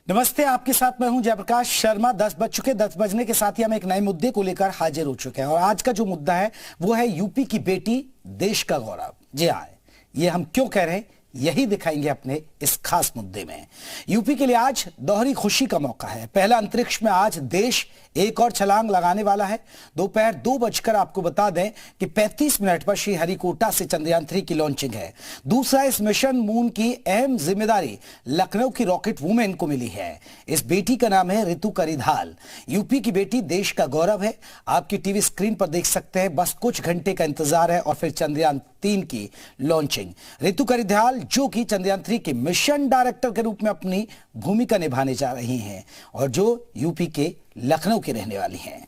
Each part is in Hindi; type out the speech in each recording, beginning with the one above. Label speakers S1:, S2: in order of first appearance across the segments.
S1: नमस्ते, आपके साथ मैं हूं जयप्रकाश शर्मा। 10 बज चुके। 10 बजने के साथ ही हम एक नए मुद्दे को लेकर हाजिर हो चुके हैं और आज का जो मुद्दा है वो है यूपी की बेटी देश का गौरव। जी हाँ, ये हम क्यों कह रहे हैं यही दिखाएंगे अपने इस खास मुद्दे में। यूपी के लिए आज दोहरी खुशी का मौका है। पहला अंतरिक्ष में आज देश एक और छलांग लगाने वाला है। दोपहर 2 बजकर आपको बता दें कि 35 मिनट पर श्रीहरिकोटा से चंद्रयान 3 की लॉन्चिंग है। दूसरा, इस मिशन मून की अहम जिम्मेदारी लखनऊ की रॉकेट वुमेन को मिली है। इस बेटी का नाम है रितु करिधाल। यूपी की बेटी देश का गौरव है। आपकी टीवी स्क्रीन पर देख सकते हैं। बस कुछ घंटे का इंतजार है और फिर चंद्रयान 3 की लॉन्चिंग। रितु करिधाल जो कि चंद्रयान 3 के मिशन डायरेक्टर के रूप में अपनी भूमिका निभाने जा रही हैं और जो यूपी के लखनऊ की रहने वाली हैं।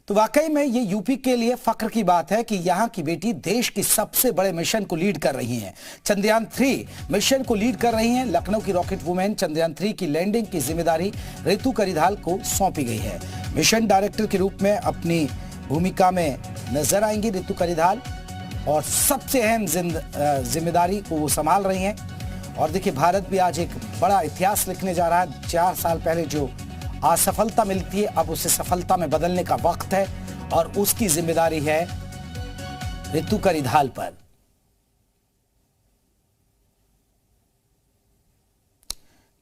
S1: तो वाकई में ये यूपी के लिए फख्र की बात है कि यहां की बेटी देश की सबसे बड़े मिशन को लीड कर रही हैं। चंद्रयान 3 मिशन को लीड कर रही हैं। लखनऊ की रॉकेट वुमेन चंद्रयान 3 की लैंडिंग की जिम्मेदारी रितु करिधाल को सौंपी गई है। मिशन डायरेक्टर के रूप में अपनी भूमिका में नजर आएंगी रितु करिधाल और सबसे अहम जिम्मेदारी को वो संभाल रही हैं। और देखिए, भारत भी आज एक बड़ा इतिहास लिखने जा रहा है। 4 साल पहले जो असफलता मिलती है, अब उसे सफलता में बदलने का वक्त है और उसकी जिम्मेदारी है रितु करिधाल पर।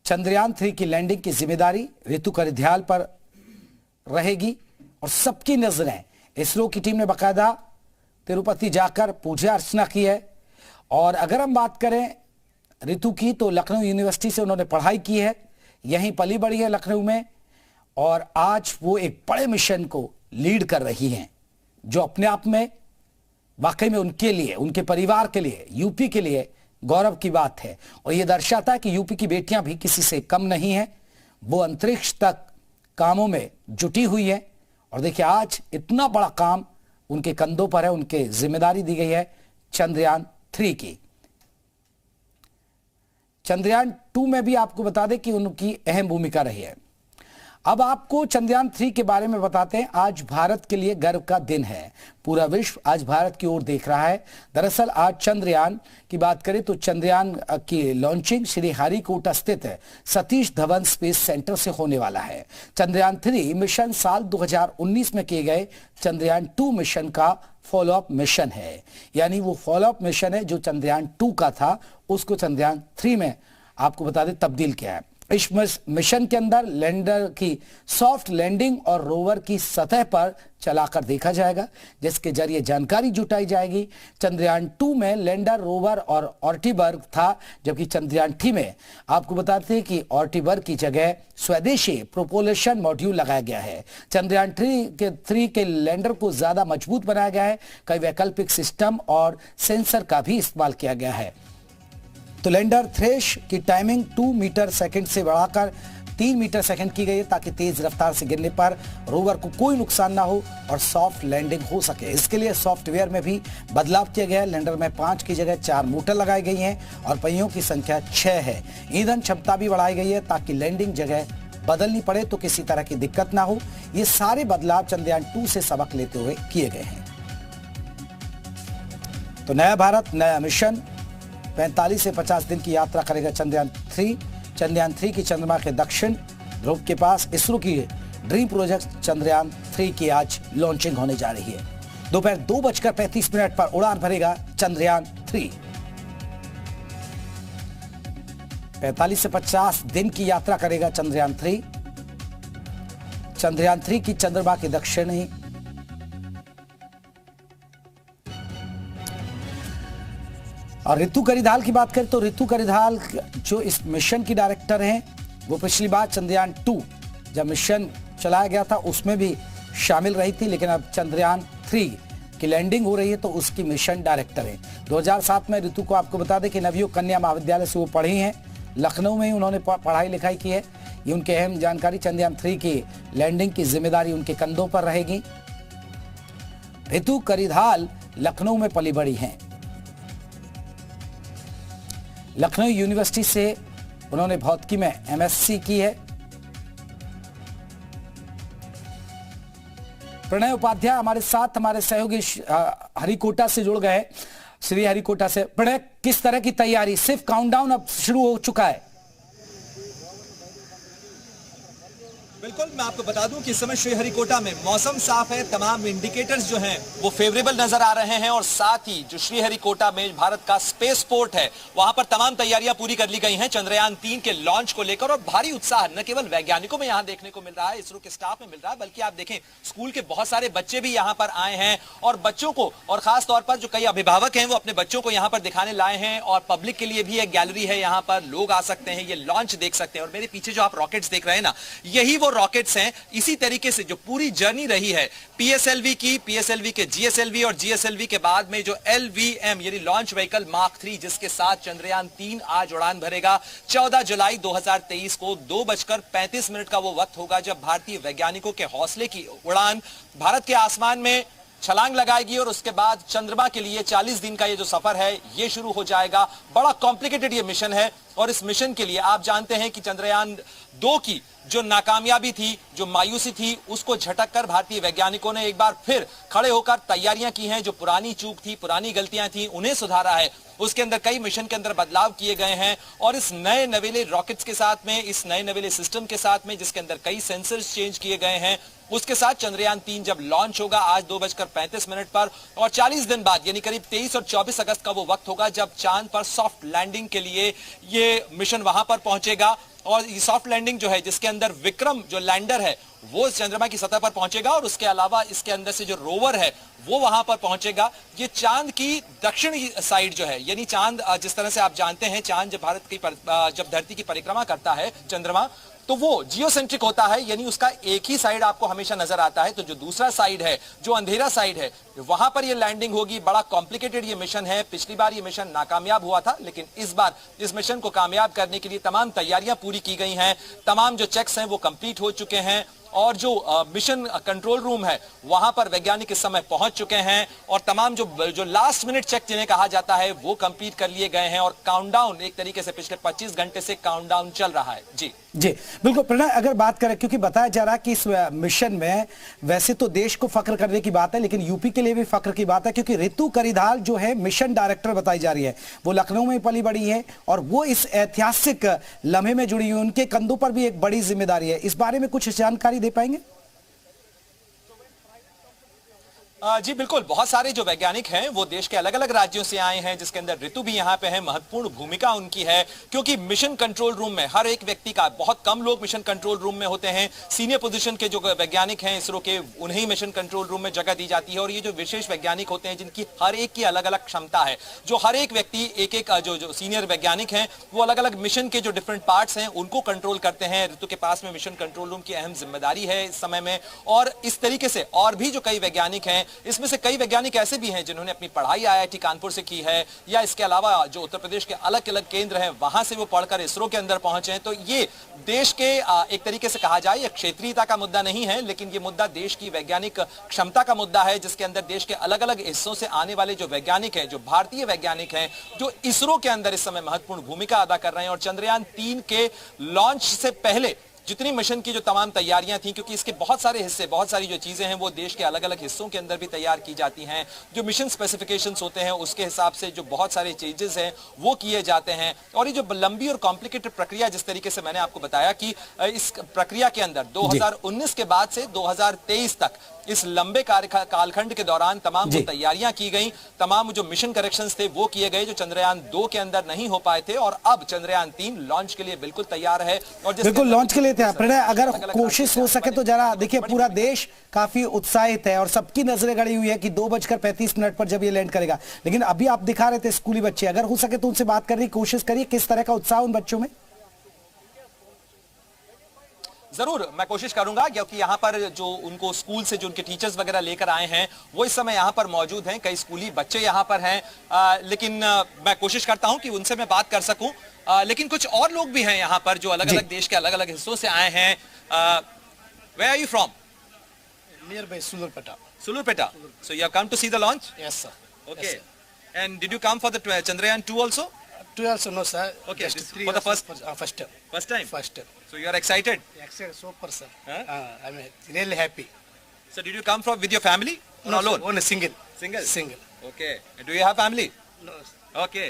S1: चंद्रयान 3 की लैंडिंग की जिम्मेदारी रितु करिधाल पर रहेगी और सबकी नजरें इसरो की टीम ने बाकायदा तिरुपति जाकर पूजा अर्चना की है। और अगर हम बात करें रितु की, तो लखनऊ यूनिवर्सिटी से उन्होंने पढ़ाई की है, यहीं पली बड़ी है लखनऊ में और आज वो एक बड़े मिशन को लीड कर रही हैं जो अपने आप में वाकई में उनके लिए, उनके परिवार के लिए, यूपी के लिए गौरव की बात है। और ये दर्शाता है कि यूपी की बेटियां भी किसी से कम नहीं हैं। वो अंतरिक्ष तक कामों में जुटी हुई है और देखिए, आज इतना बड़ा काम उनके कंधों पर है। उनके जिम्मेदारी दी गई है चंद्रयान 3 की। चंद्रयान 2 में भी आपको बता दें कि उनकी अहम भूमिका रही है। अब आपको चंद्रयान 3 के बारे में बताते हैं। आज भारत के लिए गर्व का दिन है। पूरा विश्व आज भारत की ओर देख रहा है। दरअसल आज चंद्रयान की बात करें तो चंद्रयान की लॉन्चिंग श्रीहरिकोटा स्थित सतीश धवन स्पेस सेंटर से होने वाला है। चंद्रयान 3 मिशन साल 2019 में किए गए चंद्रयान 2 मिशन का फॉलोअप मिशन है। यानी वो फॉलोअप मिशन है जो चंद्रयान 2 का था, उसको चंद्रयान 3 में आपको बता दें तब्दील किया है। इस मिशन के अंदर लैंडर की सॉफ्ट लैंडिंग और रोवर की सतह पर चलाकर देखा जाएगा, जिसके जरिए जानकारी जुटाई जाएगी। चंद्रयान 2 में लैंडर, रोवर और ऑर्टिबर्ग था, जबकि चंद्रयान 3 में आपको बताते हैं कि ऑर्टिबर्ग की जगह स्वदेशी प्रोपल्शन मॉड्यूल लगाया गया है। चंद्रयान 3 के लैंडर को ज्यादा मजबूत बनाया गया है। कई वैकल्पिक सिस्टम और सेंसर का भी इस्तेमाल किया गया है। तो लैंडर थ्रेश की टाइमिंग 2 मीटर सेकंड से बढ़ाकर 3 मीटर सेकंड की गई है ताकि तेज रफ्तार से गिरने पर रोवर को कोई नुकसान ना हो और सॉफ्ट लैंडिंग हो सके। इसके लिए सॉफ्टवेयर में भी बदलाव किया गया है। लैंडर में 5 की जगह 4 मोटर लगाई गई हैं और पहियों की संख्या 6 है। ईंधन क्षमता भी बढ़ाई गई है ताकि लैंडिंग जगह बदलनी पड़े तो किसी तरह की दिक्कत ना हो। ये सारे बदलाव चंद्रयान 2 से सबक लेते हुए किए गए हैं। तो नया भारत, नया मिशन। 45 से 50 दिन की यात्रा करेगा चंद्रयान 3। चंद्रयान 3 की चंद्रमा के दक्षिण ध्रुव के पास इसरो की ड्रीम प्रोजेक्ट चंद्रयान 3 की आज लॉन्चिंग होने जा रही है। दोपहर 2:35 पर उड़ान भरेगा चंद्रयान 3। 45 से 50 दिन की यात्रा करेगा चंद्रयान 3। चंद्रयान 3 की चंद्रमा के दक्षिणी और रितु करिधाल की बात करें तो रितु करिधाल जो इस मिशन की डायरेक्टर हैं, वो पिछली बार चंद्रयान 2 जब मिशन चलाया गया था उसमें भी शामिल रही थी, लेकिन अब चंद्रयान 3 की लैंडिंग हो रही है तो उसकी मिशन डायरेक्टर है। 2007 में रितु को आपको बता दें कि नवयुग कन्या महाविद्यालय से वो पढ़ी हैं। लखनऊ में ही उन्होंने पढ़ाई लिखाई की है। ये उनके अहम जानकारी। चंद्रयान 3 की लैंडिंग की जिम्मेदारी उनके कंधों पर रहेगी। रितु करिधाल लखनऊ में पली बड़ी हैं। लखनऊ यूनिवर्सिटी से उन्होंने भौतिकी में एमएससी की है। प्रणय उपाध्याय हमारे साथ, हमारे सहयोगी हरिकोटा से जुड़ गए, श्री हरिकोटा से। प्रणय, किस तरह की तैयारी? सिर्फ काउंटडाउन अब शुरू हो चुका है।
S2: बिल्कुल, मैं आपको बता दूं कि इस समय श्रीहरिकोटा में मौसम साफ है, तमाम इंडिकेटर्स जो हैं वो फेवरेबल नजर आ रहे हैं और साथ ही जो श्रीहरिकोटा में भारत का स्पेस पोर्ट है वहां पर तमाम तैयारियां पूरी कर ली गई हैं चंद्रयान 3 के लॉन्च को लेकर। और भारी उत्साह न केवल वैज्ञानिकों में यहां देखने को मिल रहा है, इसरो के स्टाफ में मिल रहा है, बल्कि आप देखें स्कूल के बहुत सारे बच्चे भी यहां पर आए हैं और बच्चों को, और खास तौर पर जो कई अभिभावक हैं वो अपने बच्चों को यहां पर दिखाने लाए हैं। और पब्लिक के लिए भी एक गैलरी है, यहां पर लोग आ सकते हैं, ये लॉन्च देख सकते हैं। और मेरे पीछे जो आप रॉकेट्स देख रहे हैं ना, यही वो रॉकेट्स हैं। इसी तरीके से जो पूरी जर्नी रही है पीएसएलवी की, पीएसएलवी के जीएसएलवी और जीएसएलवी के बाद में जो एलवीएम यानी लॉन्च व्हीकल मार्क 3 जिसके साथ चंद्रयान 3 आज उड़ान भरेगा 14 जुलाई 2023 को 2:35 का वो वक्त होगा जब भारतीय वैज्ञानिकों के हौसले की उड़ान भारत के आसमान में छलांग लगाएगी और उसके बाद चंद्रमा के लिए 40 दिन का ये जो सफर है ये शुरू हो जाएगा। बड़ा कॉम्प्लिकेटेड ये मिशन है और इस मिशन के लिए आप जानते हैं कि चंद्रयान 2 की जो नाकामयाबी थी, जो मायूसी थी, उसको झटक कर भारतीय वैज्ञानिकों ने एक बार फिर खड़े होकर तैयारियां की हैं। जो पुरानी चूक थी, पुरानी गलतियां थी, उन्हें सुधारा है। उसके अंदर कई मिशन के अंदर बदलाव किए गए हैं और इस नए नवेले रॉकेट्स के साथ में, इस नए नवेले सिस्टम के साथ में, जिसके अंदर कई सेंसर्स चेंज किए गए हैं, उसके साथ चंद्रयान 3 जब लॉन्च होगा आज 2:35 पर और 40 दिन बाद यानी करीब 23 और 24 अगस्त का वो वक्त होगा जब चांद पर सॉफ्ट लैंडिंग के लिए ये मिशन वहां पर पहुंचेगा। और ये सॉफ्ट लैंडिंग जो है जिसके अंदर विक्रम जो लैंडर है वो चंद्रमा की सतह पर पहुंचेगा और उसके अलावा इसके अंदर से जो रोवर है वो वहां पर पहुंचेगा। ये चांद की दक्षिणी साइड जो है, यानी चांद जिस तरह से आप जानते हैं चांद जब जब धरती की परिक्रमा करता है चंद्रमा, तो वो जियोसेंट्रिक होता है, यानी उसका एक ही साइड आपको हमेशा नजर आता है। तो जो दूसरा साइड है, जो अंधेरा साइड है, वहां पर ये लैंडिंग होगी। बड़ा कॉम्प्लिकेटेड ये मिशन है। पिछली बार ये मिशन नाकामयाब हुआ था, लेकिन इस बार इस मिशन को कामयाब करने के लिए तमाम तैयारियां पूरी की गई हैं। तमाम जो चेक्स हैं वो कंप्लीट हो चुके हैं और जो मिशन कंट्रोल रूम है वहां पर वैज्ञानिक इस समय पहुंच चुके हैं और तमाम जो लास्ट मिनट चेक जिन्हें कहा जाता है वो कंप्लीट कर लिए गए हैं और काउंटडाउन एक तरीके से पिछले 25 घंटे से काउंटडाउन चल रहा है। जी
S1: बिल्कुल प्रणय, अगर बात करें, क्योंकि बताया जा रहा है कि इस मिशन में वैसे तो देश को फख्र करने की बात है लेकिन यूपी के लिए भी फख्र की बात है, क्योंकि ऋतु करिधाल जो है मिशन डायरेक्टर बताई जा रही है, वो लखनऊ में पली बड़ी है और वो इस ऐतिहासिक लम्हे में जुड़ी हुई, उनके कंधों पर भी एक बड़ी जिम्मेदारी है। इस बारे में कुछ जानकारी दे पाएंगे?
S2: जी बिल्कुल, बहुत सारे जो वैज्ञानिक हैं वो देश के अलग अलग राज्यों से आए हैं, जिसके अंदर ऋतु भी यहाँ पे है। महत्वपूर्ण भूमिका उनकी है क्योंकि मिशन कंट्रोल रूम में हर एक व्यक्ति का, बहुत कम लोग मिशन कंट्रोल रूम में होते हैं। सीनियर पोजीशन के जो वैज्ञानिक हैं इसरो के, उन्हें मिशन कंट्रोल रूम में जगह दी जाती है और ये जो विशेष वैज्ञानिक होते हैं जिनकी हर एक की अलग अलग क्षमता है, जो हर एक व्यक्ति एक एक जो सीनियर वैज्ञानिक हैं वो अलग अलग मिशन के जो डिफरेंट पार्ट्स हैं उनको कंट्रोल करते हैं। ऋतु के पास में मिशन कंट्रोल रूम की अहम जिम्मेदारी है इस समय में। और इस तरीके से और भी जो कई वैज्ञानिक हैं, इसमें से कई वैज्ञानिक ऐसे भी हैं जिन्होंने अपनी पढ़ाई आईआईटी कानपुर से की है या इसके अलावा जो उत्तर प्रदेश के अलग अलग केंद्र हैं वहां से वो पढ़कर इसरो के अंदर पहुंचे हैं। तो ये देश के एक तरीके से कहा जाए, ये क्षेत्रीयता का मुद्दा नहीं है, लेकिन ये मुद्दा देश की वैज्ञानिक क्षमता का मुद्दा है, जिसके अंदर देश के अलग अलग हिस्सों से आने वाले जो वैज्ञानिक हैं, जो भारतीय वैज्ञानिक हैं, जो इसरो के अंदर इस समय महत्वपूर्ण भूमिका अदा कर रहे हैं। और चंद्रयान 3 के लॉन्च से पहले जितनी मिशन की जो तमाम तैयारियां थी, क्योंकि इसके बहुत सारे हिस्से, बहुत सारी जो चीजें हैं वो देश के अलग अलग हिस्सों के अंदर भी तैयार की जाती हैं। जो मिशन स्पेसिफिकेशंस होते हैं उसके हिसाब से जो बहुत सारे चेंजेस हैं वो किए जाते हैं। और ये जो लंबी और कॉम्प्लिकेटेड प्रक्रिया, जिस तरीके से मैंने आपको बताया कि इस प्रक्रिया के अंदर 2019 के बाद से 2023 तक इस लंबे कालखंड के दौरान तमाम जो तैयारियां की गई, तमाम जो मिशन करेक्शंस थे वो किए गए जो चंद्रयान 2 के अंदर नहीं हो पाए थे। और अब चंद्रयान 3 लॉन्च के लिए बिल्कुल तैयार है। और
S1: बिल्कुल लॉन्च के लिए प्रणय, अगर कोशिश हो सके तो जरा देखिए, पूरा देश काफी उत्साहित है और सबकी नजरें गड़ी हुई है कि 2:35 पर जब ये लैंड करेगा। लेकिन अभी आप दिखा रहे थे स्कूली बच्चे, अगर हो सके तो उनसे बात करने की कोशिश करिए, किस तरह का उत्साह उन बच्चों में?
S2: जरूर मैं कोशिश करूंगा, क्योंकि यहाँ पर जो उनको स्कूल से जो उनके टीचर्स वगैरह लेकर आए हैं वो इस समय यहाँ पर मौजूद हैं। कई स्कूली बच्चे यहाँ पर हैं, लेकिन मैं कोशिश करता हूँ कि उनसे मैं बात कर सकूं। लेकिन कुछ और लोग भी हैं यहाँ पर जो अलग अलग देश के अलग अलग हिस्सों से आए हैं। Where are you from?
S3: Near by Sulurpeta.
S2: Sulurpeta. So you have come to see the launch?
S3: Yes, sir.
S2: Okay.
S3: Yes, sir.
S2: And did you come for the Chandrayaan 2 also?
S3: 2 also no, sir.
S2: Okay,
S3: Just
S2: this
S3: 3
S2: for the
S3: years
S2: first
S3: first time.
S2: first time.
S3: First time.
S2: So you are excited?
S3: Excellent, super, sir.
S2: Huh?
S3: I'm really happy.
S2: So did you come from with your family or
S3: No,
S2: alone?
S3: sir, only single.
S2: Single.
S3: Single.
S2: Okay. And do you have family?
S3: No, sir.
S2: Okay.